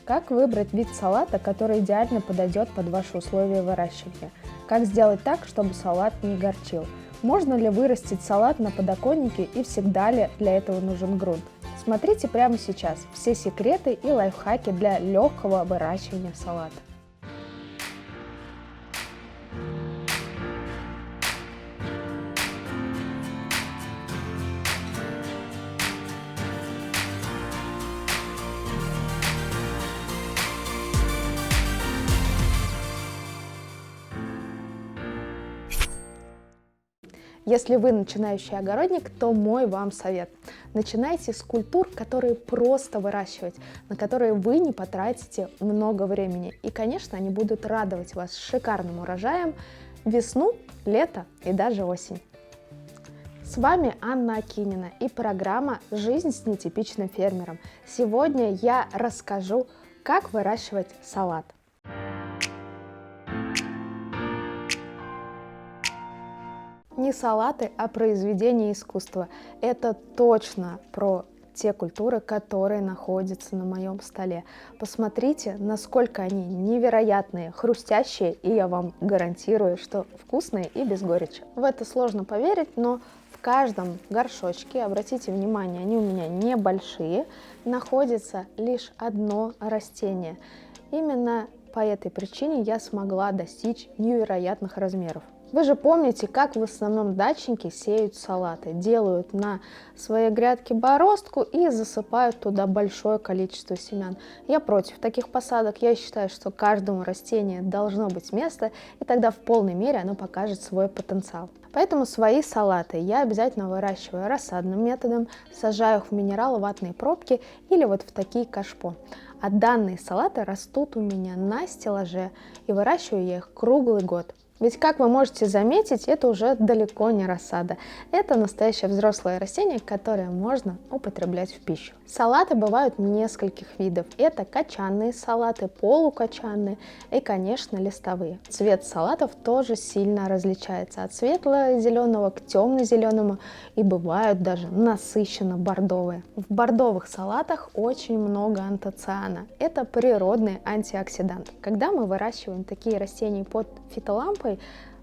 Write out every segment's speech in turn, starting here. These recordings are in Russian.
Как выбрать вид салата, который идеально подойдет под ваши условия выращивания? Как сделать так, чтобы салат не горчил? Можно ли вырастить салат на подоконнике и всегда ли для этого нужен грунт? Смотрите прямо сейчас все секреты и лайфхаки для легкого выращивания салата. Если вы начинающий огородник, то мой вам совет. Начинайте с культур, которые просто выращивать, на которые вы не потратите много времени. И, конечно, они будут радовать вас шикарным урожаем весну, лето и даже осень. С вами Анна Акинина и программа «Жизнь с нетипичным фермером». Сегодня я расскажу, как выращивать салат. Не салаты, а произведения искусства. Это точно про те культуры, которые находятся на моем столе. Посмотрите, насколько они невероятные, хрустящие, и я вам гарантирую, что вкусные и без горечи. В это сложно поверить, но в каждом горшочке, обратите внимание, они у меня небольшие, находится лишь одно растение. Именно по этой причине я смогла достичь невероятных размеров. Вы же помните, как в основном дачники сеют салаты, делают на своей грядке бороздку и засыпают туда большое количество семян. Я против таких посадок, я считаю, что каждому растению должно быть место, и тогда в полной мере оно покажет свой потенциал. Поэтому свои салаты я обязательно выращиваю рассадным методом, сажаю их в минераловатные пробки или вот в такие кашпо. А данные салаты растут у меня на стеллаже, и выращиваю я их круглый год. Ведь, как вы можете заметить, это уже далеко не рассада. Это настоящее взрослое растение, которое можно употреблять в пищу. Салаты бывают нескольких видов. Это качанные салаты, полукачанные и, конечно, листовые. Цвет салатов тоже сильно различается от светло-зеленого к темно-зеленому, и бывают даже насыщенно бордовые. В бордовых салатах очень много антоциана. Это природный антиоксидант. Когда мы выращиваем такие растения под фитолампой,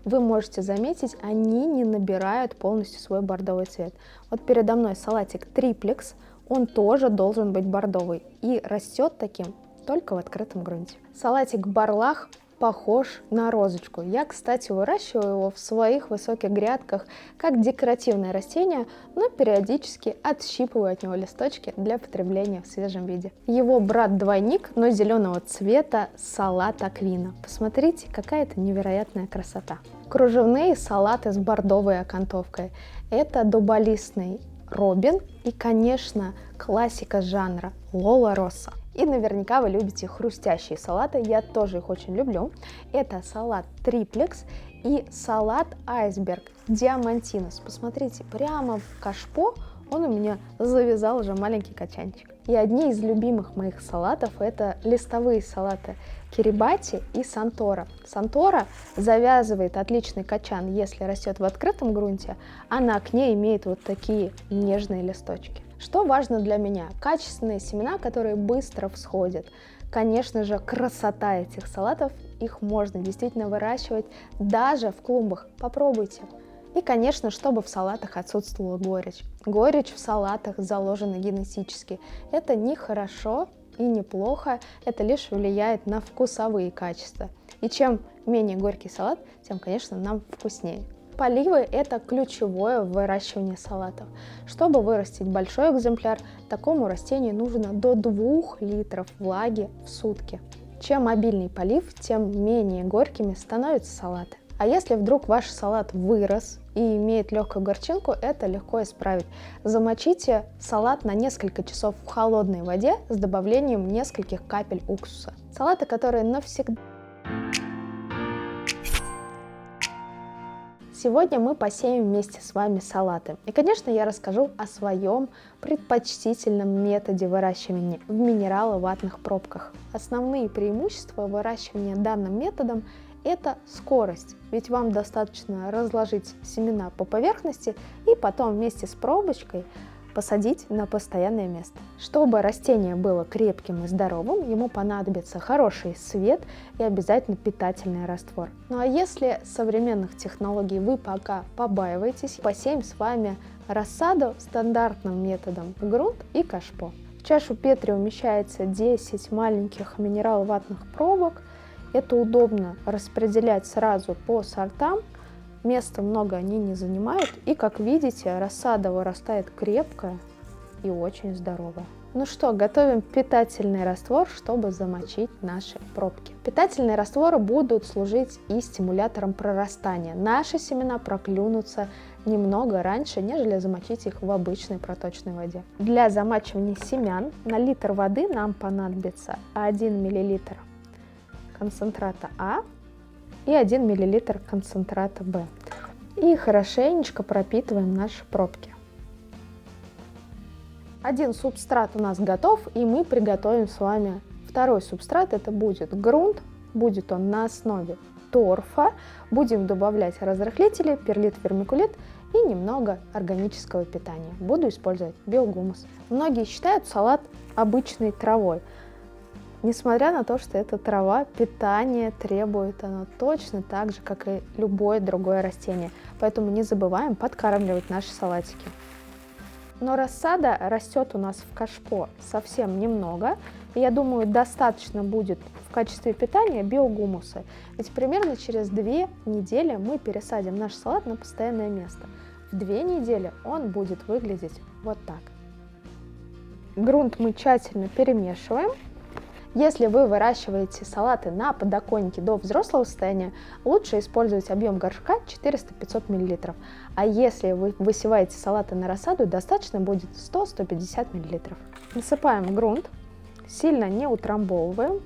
вы можете заметить, они не набирают полностью свой бордовый цвет. Вот передо мной салатик триплекс, он тоже должен быть бордовый и растет таким только в открытом грунте. Салатик барлах похож на розочку. Я, кстати, выращиваю его в своих высоких грядках как декоративное растение, но периодически отщипываю от него листочки для потребления в свежем виде. Его брат-двойник, но зеленого цвета, салат аквина. Посмотрите, какая это невероятная красота. Кружевные салаты с бордовой окантовкой. Это дуболистный робин и, конечно, классика жанра Лола Росса. И наверняка вы любите хрустящие салаты, я тоже их очень люблю. Это салат триплекс и салат айсберг диамантинус. Посмотрите, прямо в кашпо он у меня завязал уже маленький качанчик. И одни из любимых моих салатов это листовые салаты кирибати и сантора. Сантора завязывает отличный качан, если растет в открытом грунте, а на окне имеет вот такие нежные листочки. Что важно для меня? Качественные семена, которые быстро всходят. Конечно же, красота этих салатов, их можно действительно выращивать даже в клумбах. Попробуйте. И, конечно, чтобы в салатах отсутствовала горечь. Горечь в салатах заложена генетически. Это не хорошо и не плохо, это лишь влияет на вкусовые качества. И чем менее горький салат, тем, конечно, нам вкуснее. Поливы – это ключевое в выращивании салатов. Чтобы вырастить большой экземпляр, такому растению нужно до 2 литров влаги в сутки. Чем обильный полив, тем менее горькими становятся салаты. А если вдруг ваш салат вырос и имеет легкую горчинку, это легко исправить. Замочите салат на несколько часов в холодной воде с добавлением нескольких капель уксуса. Салаты, которые навсегда... Сегодня мы посеем вместе с вами салаты. И, конечно, я расскажу о своем предпочтительном методе выращивания в минераловатных пробках. Основные преимущества выращивания данным методом – это скорость, ведь вам достаточно разложить семена по поверхности и потом вместе с пробочкой посадить на постоянное место. Чтобы растение было крепким и здоровым, ему понадобится хороший свет и обязательно питательный раствор. Ну а если современных технологий вы пока побаиваетесь, посеем с вами рассаду стандартным методом в грунт и кашпо. В чашу Петри умещается 10 маленьких минерал-ватных пробок. Это удобно распределять сразу по сортам. Места много они не занимают. И, как видите, рассада вырастает крепкая и очень здоровая. Ну что, готовим питательный раствор, чтобы замочить наши пробки. Питательные растворы будут служить и стимулятором прорастания. Наши семена проклюнутся немного раньше, нежели замочить их в обычной проточной воде. Для замачивания семян на литр воды нам понадобится 1 мл концентрата А и 1 мл концентрата Б. И хорошенечко пропитываем наши пробки. Один субстрат у нас готов, и мы приготовим с вами второй субстрат. Это будет грунт, будет он на основе торфа. Будем добавлять разрыхлители, перлит, вермикулит и немного органического питания. Буду использовать биогумус. Многие считают салат обычной травой. Несмотря на то, что это трава, питание требует оно точно так же, как и любое другое растение. Поэтому не забываем подкармливать наши салатики. Но рассада растет у нас в кашпо совсем немного. И я думаю, достаточно будет в качестве питания биогумуса. Ведь примерно через 2 недели мы пересадим наш салат на постоянное место. В 2 недели он будет выглядеть вот так. Грунт мы тщательно перемешиваем. Если вы выращиваете салаты на подоконнике до взрослого состояния, лучше использовать объем горшка 400-500 мл. А если вы высеваете салаты на рассаду, достаточно будет 100-150 мл. Насыпаем грунт, сильно не утрамбовываем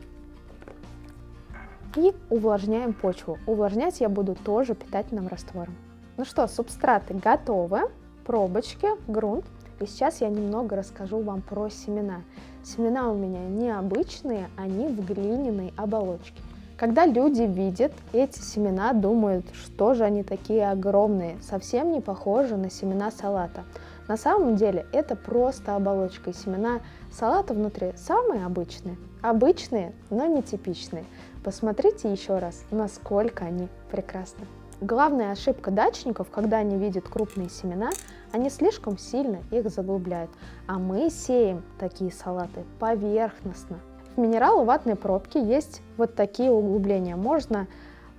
и увлажняем почву. Увлажнять я буду тоже питательным раствором. Ну что, субстраты готовы, пробочки, грунт. И сейчас я немного расскажу вам про семена. Семена у меня необычные, они в глиняной оболочке. Когда люди видят эти семена, думают, что же они такие огромные, совсем не похожи на семена салата. На самом деле это просто оболочка, и семена салата внутри самые обычные. Обычные, но нетипичные. Посмотрите еще раз, насколько они прекрасны. Главная ошибка дачников, когда они видят крупные семена, они слишком сильно их заглубляют. А мы сеем такие салаты поверхностно. В минерал-ватной пробке есть вот такие углубления. Можно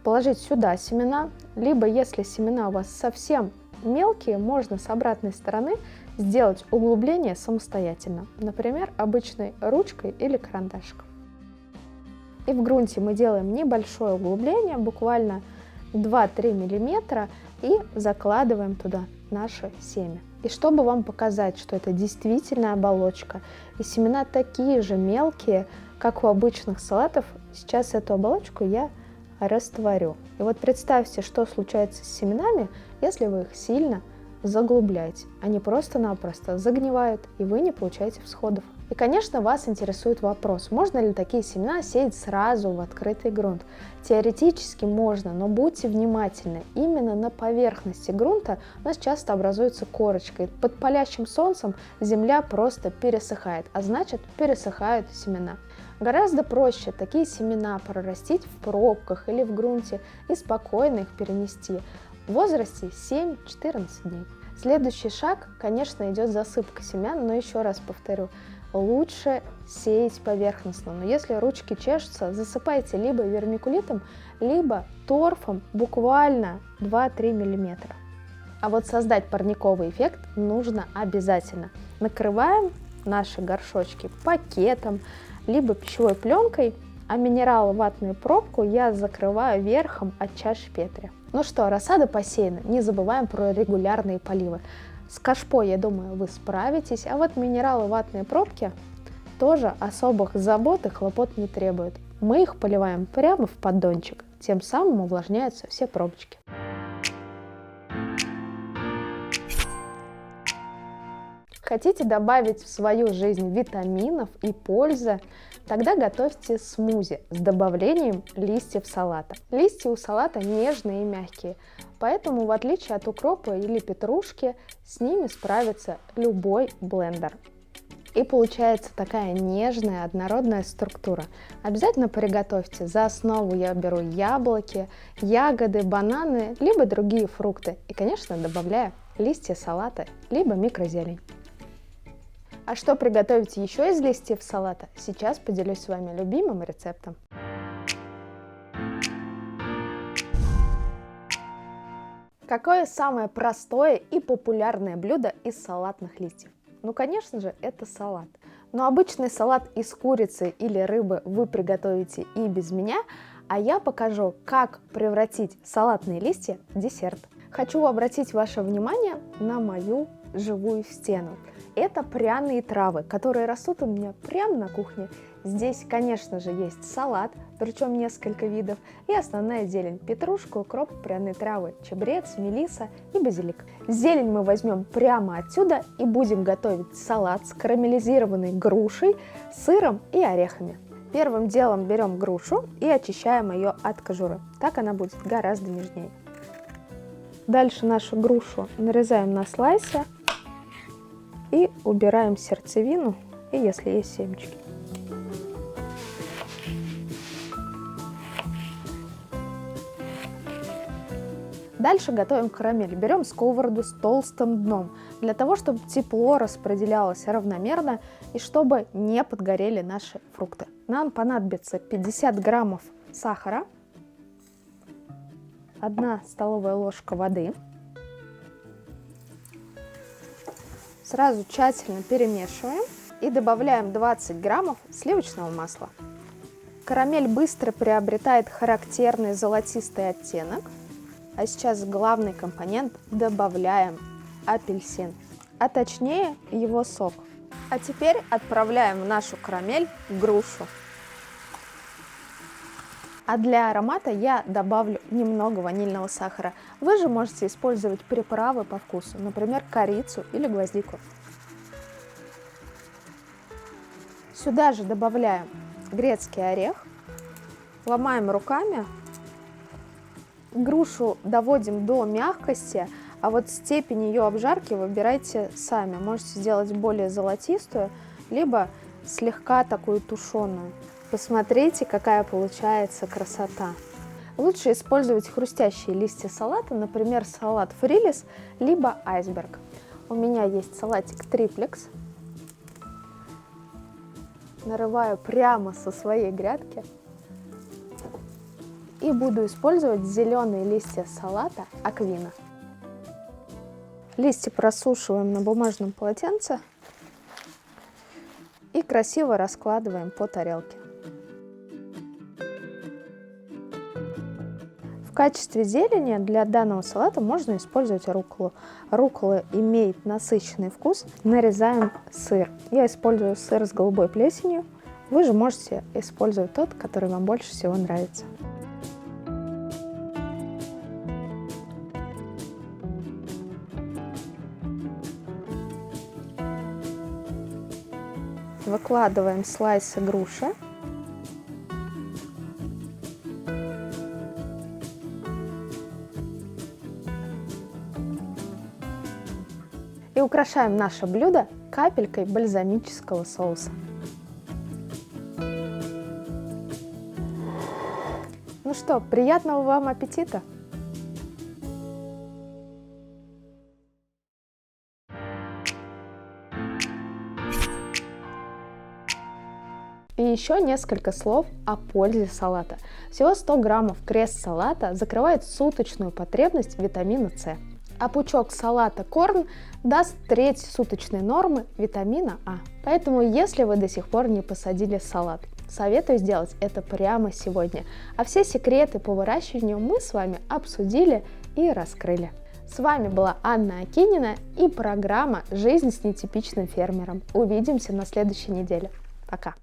положить сюда семена, либо если семена у вас совсем мелкие, можно с обратной стороны сделать углубление самостоятельно. Например, обычной ручкой или карандашиком. И в грунте мы делаем небольшое углубление, буквально 2-3 мм, и закладываем туда наше семя. И чтобы вам показать, что это действительно оболочка, и семена такие же мелкие, как у обычных салатов, сейчас эту оболочку я растворю. И вот представьте, что случается с семенами, если вы их сильно заглубляете. Они просто-напросто загнивают, и вы не получаете всходов. И, конечно, вас интересует вопрос, можно ли такие семена сеять сразу в открытый грунт. Теоретически можно, но будьте внимательны. Именно на поверхности грунта у нас часто образуется корочка, и под палящим солнцем земля просто пересыхает, а значит пересыхают семена. Гораздо проще такие семена прорастить в пробках или в грунте и спокойно их перенести в возрасте 7-14 дней. Следующий шаг, конечно, идет засыпка семян, но еще раз повторю, лучше сеять поверхностно. Но если ручки чешутся, засыпайте либо вермикулитом, либо торфом буквально 2-3 мм. А вот создать парниковый эффект нужно обязательно. Накрываем наши горшочки пакетом, либо пищевой пленкой, а минерал-ватную пробку я закрываю верхом от чаши Петри. Ну что, рассада посеяна, не забываем про регулярные поливы. С кашпо, я думаю, вы справитесь, а вот минералы-ватные пробки тоже особых забот и хлопот не требуют. Мы их поливаем прямо в поддончик, тем самым увлажняются все пробочки. Хотите добавить в свою жизнь витаминов и пользы? Тогда готовьте смузи с добавлением листьев салата. Листья у салата нежные и мягкие. Поэтому, в отличие от укропа или петрушки, с ними справится любой блендер. И получается такая нежная, однородная структура. Обязательно приготовьте. За основу я беру яблоки, ягоды, бананы, либо другие фрукты. И, конечно, добавляю листья салата, либо микрозелень. А что приготовить еще из листьев салата, сейчас поделюсь с вами любимым рецептом. Какое самое простое и популярное блюдо из салатных листьев? Ну, конечно же, это салат. Но обычный салат из курицы или рыбы вы приготовите и без меня, а я покажу, как превратить салатные листья в десерт. Хочу обратить ваше внимание на мою живую стену. Это пряные травы, которые растут у меня прямо на кухне. Здесь, конечно же, есть салат, причем несколько видов, и основная зелень: петрушка, укроп, пряные травы, чабрец, мелиса и базилик. Зелень мы возьмем прямо отсюда и будем готовить салат с карамелизированной грушей, сыром и орехами. Первым делом берем грушу и очищаем ее от кожуры, так она будет гораздо нежнее. Дальше нашу грушу нарезаем на слайсы и убираем сердцевину, и если есть семечки. Дальше готовим карамель. Берем сковороду с толстым дном, для того, чтобы тепло распределялось равномерно и чтобы не подгорели наши фрукты. Нам понадобится 50 граммов сахара, 1 столовая ложка воды. Сразу тщательно перемешиваем и добавляем 20 граммов сливочного масла. Карамель быстро приобретает характерный золотистый оттенок. А сейчас главный компонент — добавляем апельсин, а точнее его сок. А теперь отправляем в нашу карамель грушу. А для аромата я добавлю немного ванильного сахара. Вы же можете использовать приправы по вкусу, например, корицу или гвоздику. Сюда же добавляем грецкий орех, ломаем руками. Грушу доводим до мягкости, а вот степень ее обжарки выбирайте сами. Можете сделать более золотистую, либо слегка такую тушеную. Посмотрите, какая получается красота. Лучше использовать хрустящие листья салата, например, салат фрилис, либо айсберг. У меня есть салатик триплекс. Нарываю прямо со своей грядки. И буду использовать зеленые листья салата аквина. Листья просушиваем на бумажном полотенце и красиво раскладываем по тарелке. В качестве зелени для данного салата можно использовать рукколу. Руккола имеет насыщенный вкус. Нарезаем сыр. Я использую сыр с голубой плесенью. Вы же можете использовать тот, который вам больше всего нравится. Выкладываем слайсы груши. И украшаем наше блюдо капелькой бальзамического соуса. Ну что, приятного вам аппетита! И еще несколько слов о пользе салата. Всего 100 граммов крест-салата закрывает суточную потребность витамина С. А пучок салата корн даст треть суточной нормы витамина А. Поэтому, если вы до сих пор не посадили салат, советую сделать это прямо сегодня. А все секреты по выращиванию мы с вами обсудили и раскрыли. С вами была Анна Акинина и программа «Жизнь с нетипичным фермером». Увидимся на следующей неделе. Пока!